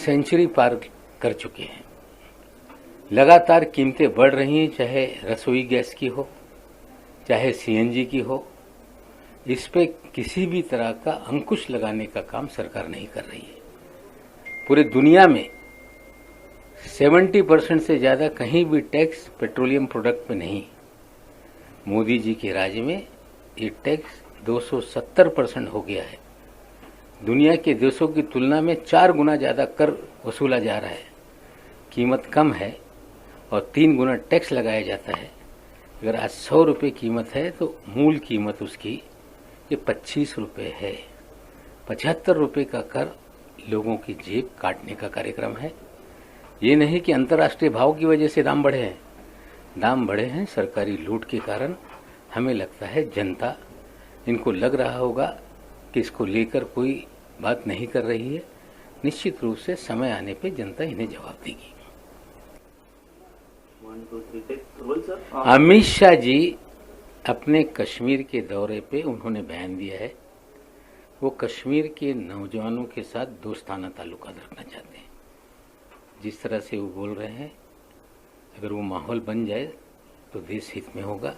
Century पार कर चुके हैं। लगातार कीमतें बढ़ रही हैं, चाहे रसोई गैस की हो, चाहे सीएनजी की हो। इस पे किसी भी तरह का अंकुश लगाने का काम सरकार नहीं कर रही है। पूरी दुनिया में 70% से ज्यादा कहीं भी टैक्स पेट्रोलियम प्रोडक्ट पे नहीं। मोदी जी के राज में ये टैक्स 270% हो गया है। दुनिया के देशों की तुलना में 4 गुना ज्यादा कर वसूला जा रहा है। कीमत कम है और 3 गुना टैक्स लगाया जाता है। अगर आज 100 रुपये कीमत है तो मूल कीमत उसकी ये 25 रुपये है। 75 रुपये का कर लोगों की जेब काटने का कार्यक्रम है। ये नहीं कि अंतर्राष्ट्रीय भाव की वजह से दाम बढ़े हैं। दाम बढ़े हैं सरकारी लूट के कारण। हमें लगता है जनता, इनको लग रहा होगा कि इसको लेकर कोई बात नहीं कर रही है। निश्चित रूप से समय आने पे जनता इन्हें जवाब देगी। अमित शाह जी अपने कश्मीर के दौरे पे उन्होंने बयान दिया है, वो कश्मीर के नौजवानों के साथ दोस्ताना ताल्लुकात रखना चाहते हैं। जिस तरह से वो बोल रहे हैं, अगर वो माहौल बन जाए तो देश हित में होगा।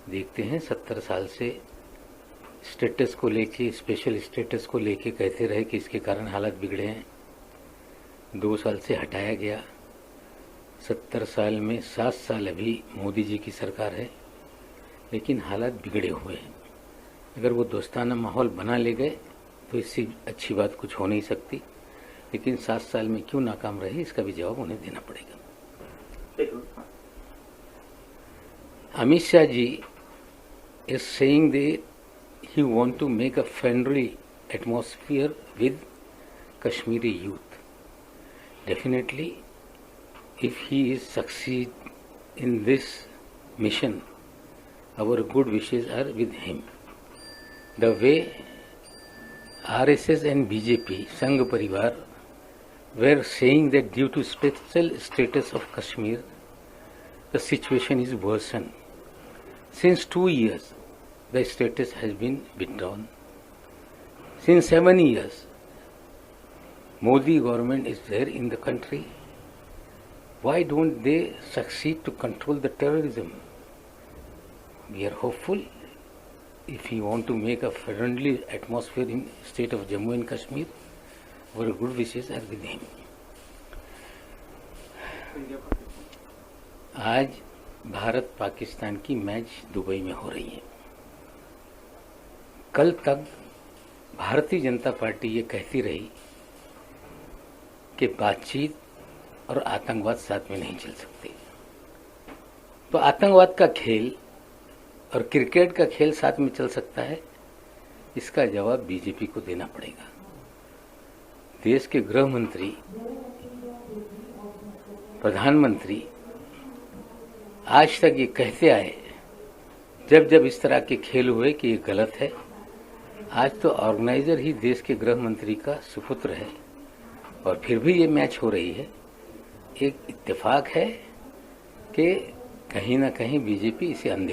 देखते हैं 70 साल से स्टेटस को लेके, स्पेशल स्टेटस को लेके कहते रहे कि इसके कारण हालात बिगड़े हैं। 2 साल से हटाया गया। 70 साल में 7 साल अभी मोदी जी की सरकार है, लेकिन हालात बिगड़े हुए हैं। अगर वो दोस्ताना माहौल बना ले गए तो इससे अच्छी बात कुछ हो नहीं सकती। लेकिन 7 साल में क्यों नाकाम रहे, इसका भी जवाब उन्हें देना पड़ेगा। Amit Shah ji is saying that he want to make a friendly atmosphere with Kashmiri youth. Definitely, if he is succeed in this mission, our good wishes are with him. The way RSS and BJP, Sangh Parivar, were saying that due to special status of Kashmir, the situation is worsened. Since 2 years, the status has been withdrawn. Since 7 years, Modi government is there in the country. Why don't they succeed to control the terrorism? We are hopeful. If we want to make a friendly atmosphere in state of Jammu and Kashmir, our good wishes are with him. आज भारत पाकिस्तान की match Dubai में हो रही है। कल तक Bharatiya Janata party ये कहती रही कि बातचीत और आतंकवाद साथ में नहीं चल सकते। तो आतंकवाद का खेल और क्रिकेट का खेल साथ में चल सकता है, इसका जवाब बीजेपी को देना पड़ेगा। देश के गृह मंत्री, प्रधानमंत्री आज तक ये कहते आए, जब जब इस तरह के खेल हुए कि ये गलत है। आज तो ऑर्गेनाइजर ही देश के गृह मंत्री का सुपुत्र है और फिर भी ये मैच हो रही है। एक इत्तेफाक है कि कहीं ना कहीं बीजेपी इसे